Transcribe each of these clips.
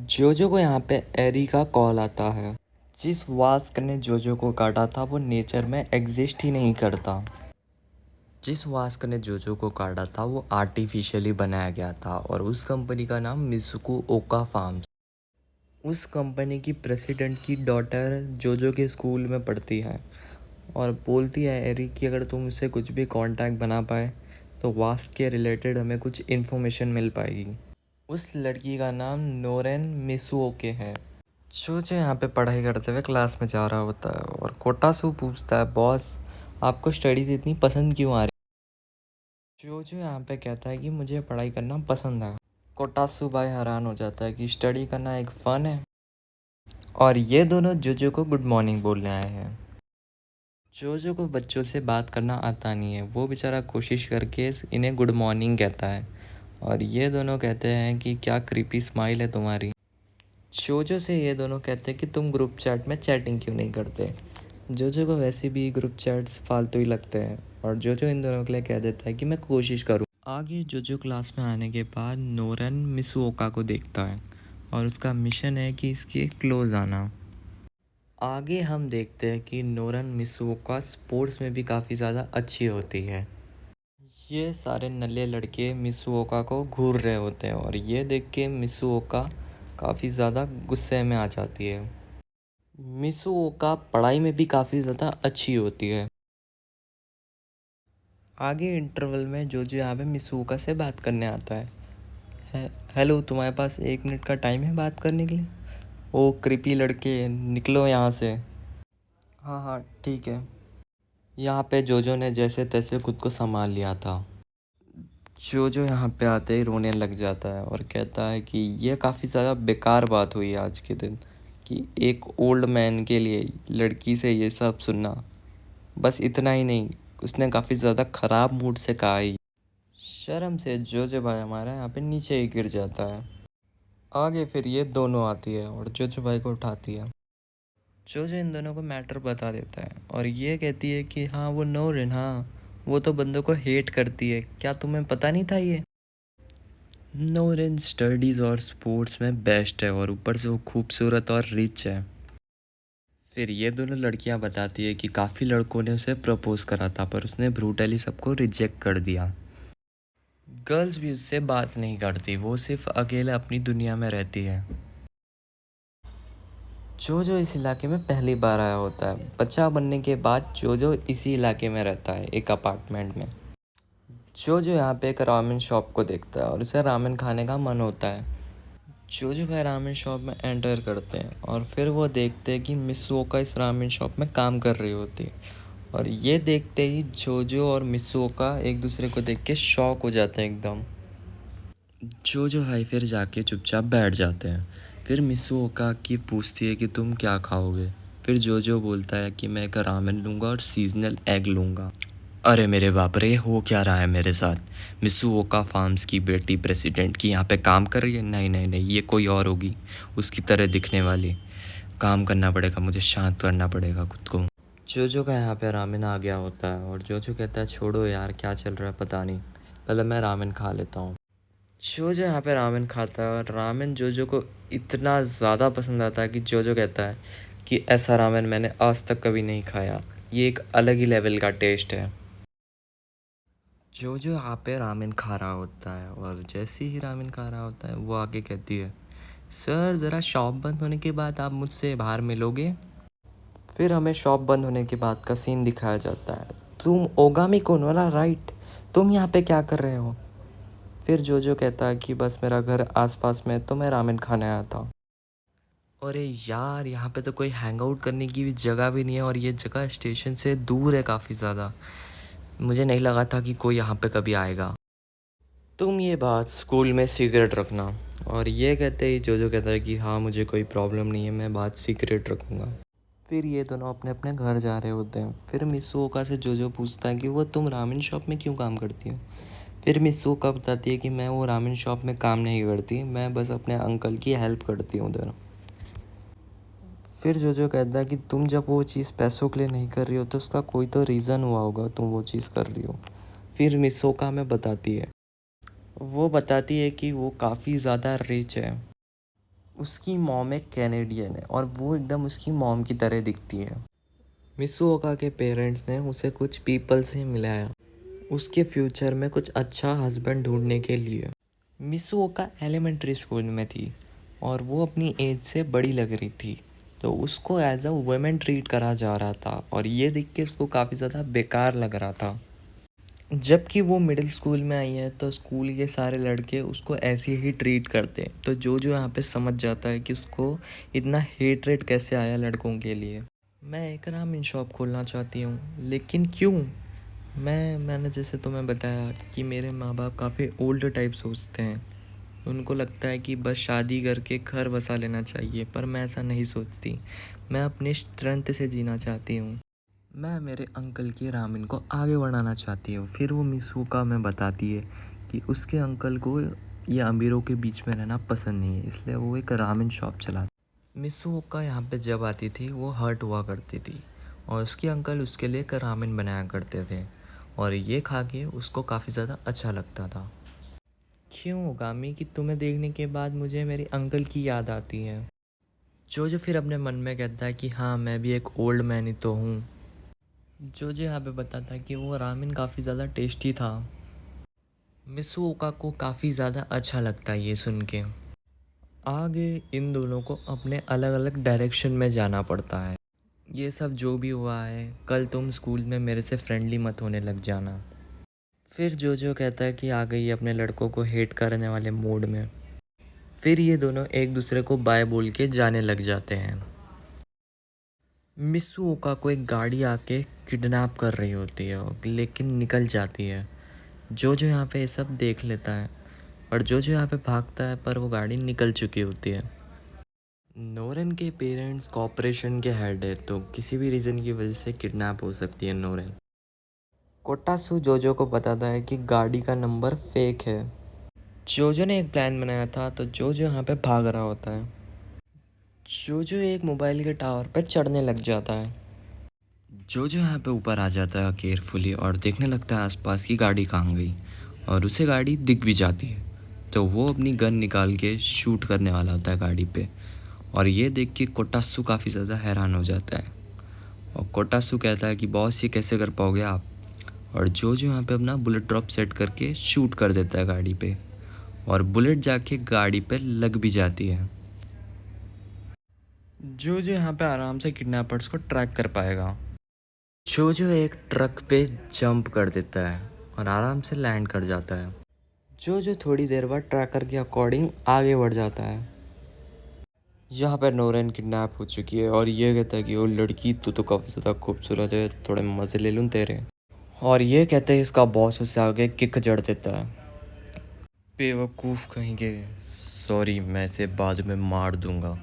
जोजो को यहाँ पे एरी का कॉल आता है। जिस वास्क ने जोजो को काटा था वो नेचर में एग्जिस्ट ही नहीं करता। जिस वास्क ने जोजो को काटा था वो आर्टिफिशियली बनाया गया था और उस कंपनी का नाम मिज़ुको ओका फार्म्स। उस कंपनी की प्रेसिडेंट की डॉटर जोजो के स्कूल में पढ़ती है और बोलती है एरी कि अगर तुम उससे कुछ भी कांटेक्ट बना पाए तो वास्क के रिलेटेड हमें कुछ इन्फॉर्मेशन मिल पाएगी। उस लड़की का नाम नोरेन मिसुओके है। जो यहाँ पे पढ़ाई करते हुए क्लास में जा रहा होता है और कोटासू पूछता है, बॉस आपको स्टडीज़ इतनी पसंद क्यों आ रही? जो यहाँ पे कहता है कि मुझे पढ़ाई करना पसंद है। कोटासू भाई हैरान हो जाता है कि स्टडी करना एक फ़न है और ये दोनों जोजो को गुड मॉर्निंग बोलने आए हैं। जोजो को बच्चों से बात करना आता नहीं है, वो बेचारा कोशिश करके इन्हें गुड मॉर्निंग कहता है और ये दोनों कहते हैं कि क्या क्रीपी स्माइल है तुम्हारी। जोजो से ये दोनों कहते हैं कि तुम ग्रुप चैट में चैटिंग क्यों नहीं करते। जोजो को वैसे भी ग्रुप चैट्स फालतू ही लगते हैं और जोजो इन दोनों के लिए कह देता है कि मैं कोशिश करूँ। आगे जोजो क्लास में आने के बाद नोरन मिसुओका को देखता है और उसका मिशन है कि इसके क्लोज आना। आगे हम देखते हैं कि नोरन मिसुओका स्पोर्ट्स में भी काफ़ी ज़्यादा अच्छी होती है। ये सारे नल्ले लड़के मिसुओका को घूर रहे होते हैं और ये देख के मिसुओका काफ़ी ज़्यादा गुस्से में आ जाती है। मिसुओका पढ़ाई में भी काफ़ी ज़्यादा अच्छी होती है। आगे इंटरवल में जोजो यहाँ पे मिसुओका से बात करने आता है। हेलो, तुम्हारे पास 1 मिनट का टाइम है बात करने के लिए? ओ कृपी लड़के, निकलो यहाँ से। हाँ हाँ ठीक है। यहाँ पे जोजो ने जैसे तैसे खुद को संभाल लिया था। जोजो यहाँ पे आते ही रोने लग जाता है और कहता है कि ये काफ़ी ज़्यादा बेकार बात हुई आज के दिन कि एक ओल्ड मैन के लिए लड़की से ये सब सुनना। बस इतना ही नहीं, उसने काफ़ी ज़्यादा ख़राब मूड से कहा ही। शर्म से जोजो भाई हमारा यहाँ पे नीचे ही गिर जाता है। आगे फिर ये दोनों आती है और जोजो भाई को उठाती है। जोजो इन दोनों को मैटर बता देता है और ये कहती है कि हाँ वो नोरिन, हाँ वो तो बंदों को हेट करती है, क्या तुम्हें पता नहीं था ये? नोरिन स्टडीज़ और स्पोर्ट्स में बेस्ट है और ऊपर से वो खूबसूरत और रिच है। फिर ये दोनों लड़कियां बताती है कि काफ़ी लड़कों ने उसे प्रपोज करा था पर उसने ब्रूटली सबको रिजेक्ट कर दिया। गर्ल्स भी उससे बात नहीं करती, वो सिर्फ अकेले अपनी दुनिया में रहती है। जोजो इस इलाके में पहली बार आया होता है। बच्चा बनने के बाद जोजो इसी इलाके में रहता है, एक अपार्टमेंट में। जोजो यहाँ पे एक रामेन शॉप को देखता है और उसे रामेन खाने का मन होता है। जोजो भाई रामेन शॉप में एंटर करते हैं और फिर वो देखते हैं कि मिसुओका इस रामेन शॉप में काम कर रही होती है और ये देखते ही जोजो और मिसुओका एक दूसरे को देख के शॉक हो जाते हैं एकदम। जोजो भाई फिर जाके चुपचाप बैठ जाते हैं। फिर मिसुओका की पूछती है कि तुम क्या खाओगे। फिर जोजो बोलता है कि मैं एक रामेन लूँगा और सीजनल एग लूँगा। अरे मेरे बाप रे, हो क्या रहा है मेरे साथ? मिसुओका फार्म्स की बेटी प्रेसिडेंट की यहाँ पे काम कर रही है? नहीं नहीं नहीं, ये कोई और होगी, उसकी तरह दिखने वाली। काम करना पड़ेगा, मुझे शांत करना पड़ेगा खुद को। जोजो का यहाँ पे रामेन आ गया होता है और जोजो कहता है छोड़ो यार, क्या चल रहा है पता नहीं, पहले मैं रामेन खा लेता हूँ। जोजो यहाँ पे रामेन खाता है और रामेन जोजो को इतना ज़्यादा पसंद आता है कि जोजो कहता है कि ऐसा रामेन मैंने आज तक कभी नहीं खाया, ये एक अलग ही लेवल का टेस्ट है। जोजो यहाँ पे रामेन खा रहा होता है और जैसे ही रामेन खा रहा होता है वो आके कहती है, सर ज़रा शॉप बंद होने के बाद आप मुझसे बाहर मिलोगे। फिर हमें शॉप बंद होने के बाद का सीन दिखाया जाता है। तुम ओगामी कोनोरा राइट, तुम यहाँ पे क्या कर रहे हो? फिर जोजो कहता है कि बस मेरा घर आसपास में है तो मैं रामेन खाने आया था। अरे यार, यहाँ पे तो कोई हैंग आउट करने की भी जगह भी नहीं है और ये जगह स्टेशन से दूर है काफ़ी ज़्यादा। मुझे नहीं लगा था कि कोई यहाँ पे कभी आएगा। तुम ये बात स्कूल में सीक्रेट रखना। और ये कहते ही जोजो कहता है कि हाँ मुझे कोई प्रॉब्लम नहीं है, मैं बात सीक्रेट रखूँगा। फिर ये दोनों अपने अपने घर जा रहे होते हैं। फिर मिसुओका से जोजो पूछता है कि वो तुम रामेन शॉप में क्यों काम करती हो। फिर मिसुओका बताती है कि मैं वो रामेन शॉप में काम नहीं करती, मैं बस अपने अंकल की हेल्प करती हूँ उधर। फिर जोजो कहता है कि तुम जब वो चीज़ पैसों के लिए नहीं कर रही हो तो उसका कोई तो रीज़न हुआ होगा तुम वो चीज़ कर रही हो। फिर मिसुओका में बताती है, वो बताती है कि वो काफ़ी ज़्यादा रिच है। उसकी मॉम एक कैनेडियन है और वो एकदम उसकी मॉम की तरह दिखती है। मिसूओका के पेरेंट्स ने उसे कुछ पीपल से मिलाया उसके फ्यूचर में कुछ अच्छा हस्बैंड ढूंढने के लिए। मिसूओका एलिमेंट्री स्कूल में थी और वो अपनी एज से बड़ी लग रही थी, तो उसको एज अ वुमेन ट्रीट करा जा रहा था और ये देख के उसको काफ़ी ज़्यादा बेकार लग रहा था। जबकि वो मिडिल स्कूल में आई है तो स्कूल के सारे लड़के उसको ऐसे ही ट्रीट करते हैं, तो जो यहाँ पे समझ जाता है कि उसको इतना हेटरेट कैसे आया लड़कों के लिए। मैं एक रामेन शॉप खोलना चाहती हूँ, लेकिन क्यों? मैंने जैसे तुम्हें बताया कि मेरे माँ बाप काफ़ी ओल्ड टाइप सोचते हैं। उनको लगता है कि बस शादी करके घर बसा लेना चाहिए, पर मैं ऐसा नहीं सोचती। मैं अपनी स्ट्रेंथ से जीना चाहती हूँ। मैं मेरे अंकल की रामेन को आगे बढ़ाना चाहती हूँ। फिर वो मिसूका में बताती है कि उसके अंकल को ये अमीरों के बीच में रहना पसंद नहीं है, इसलिए वो एक रामेन शॉप चलाती। मिसूका यहाँ पे जब आती थी वो हर्ट हुआ करती थी और उसके अंकल उसके लिए एक रामेन बनाया करते थे और ये खा के उसको काफ़ी ज़्यादा अच्छा लगता था। क्यों गामी कि तुम्हें देखने के बाद मुझे मेरे अंकल की याद आती है? जो फिर अपने मन में कहता है कि हाँ मैं भी एक ओल्ड मैन ही तो हूँ। जो यहाँ पे बताता है कि वो रामेन काफ़ी ज़्यादा टेस्टी था। मिसूओका को काफ़ी ज़्यादा अच्छा लगता है ये सुन के। आगे इन दोनों को अपने अलग अलग डायरेक्शन में जाना पड़ता है। ये सब जो भी हुआ है, कल तुम स्कूल में मेरे से फ्रेंडली मत होने लग जाना। फिर जो कहता है कि आ गई अपने लड़कों को हेट करने वाले मूड में। फिर ये दोनों एक दूसरे को बाय बोल के जाने लग जाते हैं। मिसूओका को एक गाड़ी आके किडनैप कर रही होती है लेकिन निकल जाती है। जो यहाँ पे ये सब देख लेता है और जो यहाँ पे भागता है, पर वो गाड़ी निकल चुकी होती है। नोरेन के पेरेंट्स कॉर्पोरेशन के हेड है, तो किसी भी रीज़न की वजह से किडनैप हो सकती है नोरेन। कोटासू जोजो को बताता है कि गाड़ी का नंबर फेक है। जोजो ने एक प्लान बनाया था, तो जोजो यहाँ पे भाग रहा होता है। जोजो एक मोबाइल के टावर पे चढ़ने लग जाता है। जोजो यहाँ पे ऊपर आ जाता है केयरफुली और देखने लगता है आसपास की गाड़ी कहाँ गई और उसे गाड़ी दिख भी जाती है, तो वो अपनी गन निकाल के शूट करने वाला होता है गाड़ी पे। और ये देख के कोटासू काफ़ी ज़्यादा हैरान हो जाता है और कोटासू कहता है कि बॉस ये कैसे कर पाओगे आप? और जो यहाँ पे अपना बुलेट ड्रॉप सेट करके शूट कर देता है गाड़ी पे और बुलेट जाके गाड़ी पे लग भी जाती है। जो यहाँ पे आराम से किडनैपर्स को ट्रैक कर पाएगा। जो एक ट्रक पे जंप कर देता है और आराम से लैंड कर जाता है। जो थोड़ी देर बाद ट्रैकर के अकॉर्डिंग आगे बढ़ जाता है। यहाँ पर नोरेन किडनैप हो चुकी है और ये कहता है कि वो लड़की तो काफ़ी ज़्यादा खूबसूरत है, थोड़े मज़े ले लूँ तेरे। और ये कहते हैं इसका बॉस उससे आगे किक जड़ देता है। बेवकूफ़ कहेंगे, सॉरी मैं इसे बाद में मार दूंगा।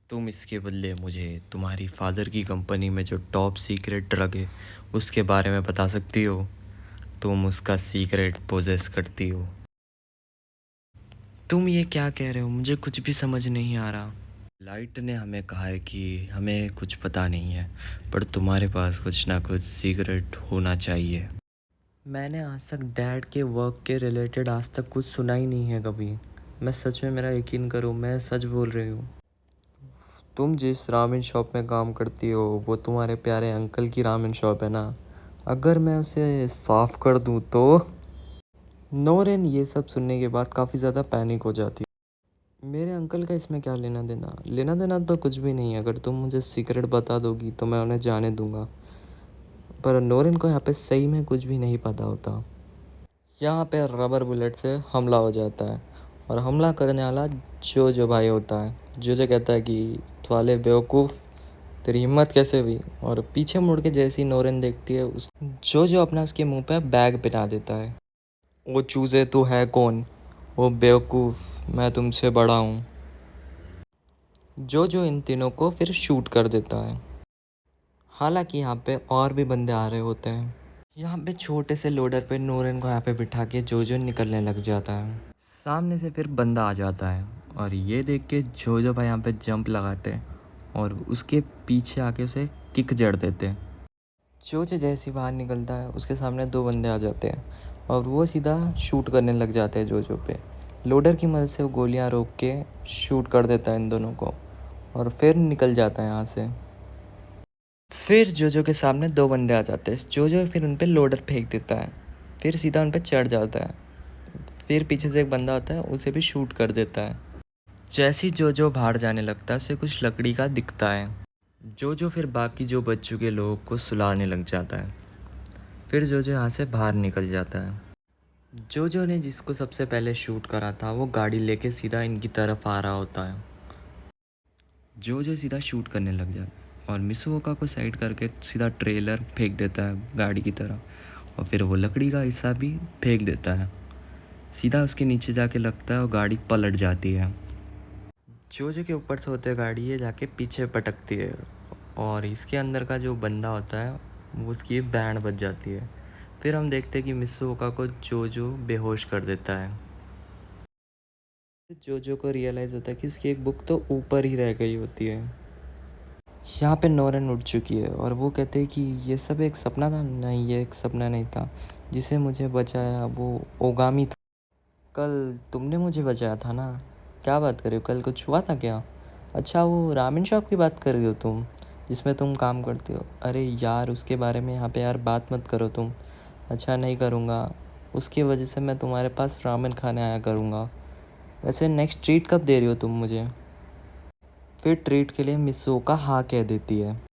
तुम इसके बदले मुझे तुम्हारी फादर की कंपनी में जो टॉप सीक्रेट ड्रग है उसके बारे में बता सकती हो? तुम उसका सीक्रेट पोजेस करती हो। तुम ये क्या कह रहे हो? मुझे कुछ भी समझ नहीं आ रहा। लाइट ने हमें कहा है कि हमें कुछ पता नहीं है, पर तुम्हारे पास कुछ ना कुछ सीक्रेट होना चाहिए। मैंने आज तक डैड के वर्क के रिलेटेड आज तक कुछ सुना ही नहीं है कभी। मैं सच में, मेरा यकीन करो, मैं सच बोल रही हूँ। तुम जिस रामेन शॉप में काम करती हो वो तुम्हारे प्यारे अंकल की रामेन शॉप है ना? अगर मैं उसे साफ़ कर दूँ तो? नोरेन ये सब सुनने के बाद काफ़ी ज़्यादा पैनिक हो जाती है। मेरे अंकल का इसमें क्या लेना देना? लेना देना तो कुछ भी नहीं है। अगर तुम मुझे सीक्रेट बता दोगी तो मैं उन्हें जाने दूंगा। पर नोरेन को यहाँ पे सही में कुछ भी नहीं पता होता। यहाँ पे रबर बुलेट से हमला हो जाता है और हमला करने वाला जो भाई होता है। जो कहता है कि साले बेवकूफ़, तेरी हिम्मत कैसे हुई? और पीछे मुड़ के जैसी नोरेन देखती है उस जो अपना उसके मुंह पे बैग पिला देता है। वो चूज़े तू है कौन? वो बेवकूफ़, मैं तुमसे बड़ा हूँ। जो इन तीनों को फिर शूट कर देता है। हालांकि यहाँ पे और भी बंदे आ रहे होते हैं। यहाँ पे छोटे से लोडर पे नूरन को यहाँ पे बिठा के जो निकलने लग जाता है। सामने से फिर बंदा आ जाता है और ये देख के जो भाई यहाँ पे जंप लगाते हैं और उसके पीछे आके उसे किक जड़ देते हैं। जो जैसे ही बाहर निकलता है उसके सामने दो बंदे आ जाते हैं और वो सीधा शूट करने लग जाते हैं जो पे। लोडर की मदद से वो गोलियां रोक के शूट कर देता है इन दोनों को और फिर निकल जाता है यहाँ से। फिर जोजो के सामने दो बंदे आ जाते हैं। जोजो फिर उन पे लोडर फेंक देता है, फिर सीधा उन पे चढ़ जाता है। फिर पीछे से एक बंदा आता है, उसे भी शूट कर देता है। जैसे ही जोजो बाहर जाने लगता है उसे कुछ लकड़ी का दिखता है। जोजो फिर बाकी जो बच चुके लोगों को सुलाने लग जाता है। फिर जोजो यहाँ से बाहर निकल जाता है। जोजो ने जिसको सबसे पहले शूट करा था वो गाड़ी लेके सीधा इनकी तरफ आ रहा होता है। जोजो सीधा शूट करने लग जाता है और मिसुओका को साइड करके सीधा ट्रेलर फेंक देता है गाड़ी की तरफ, और फिर वो लकड़ी का हिस्सा भी फेंक देता है। सीधा उसके नीचे जाके लगता है और गाड़ी पलट जाती है। जोजो के ऊपर से होते हुए गाड़ी ये जाके पीछे पटकती है और इसके अंदर का जो बंदा होता है वो उसकी बैंड बज जाती है। फिर हम देखते हैं कि मिसुओका को जोजो बेहोश कर देता है। जोजो को रियलाइज़ होता है कि इसकी एक बुक तो ऊपर ही रह गई होती है। यहाँ पे नोरन उठ चुकी है और वो कहते हैं कि ये सब एक सपना था। नहीं, ये एक सपना नहीं था, जिसे मुझे बचाया वो ओगामी था। कल तुमने मुझे बचाया था ना? क्या बात कर रहे हो, कल कुछ हुआ था क्या? अच्छा, वो रामेन शॉप की बात कर रही हो तुम, जिसमें तुम काम करते हो? अरे यार, उसके बारे में यहाँ पे यार बात मत करो तुम। अच्छा, नहीं करूँगा। उसकी वजह से मैं तुम्हारे पास रामेन खाने आया करूँगा। वैसे नेक्स्ट ट्रीट कब दे रही हो तुम मुझे? फिर ट्रीट के लिए मिसुओका हाँ कह देती है।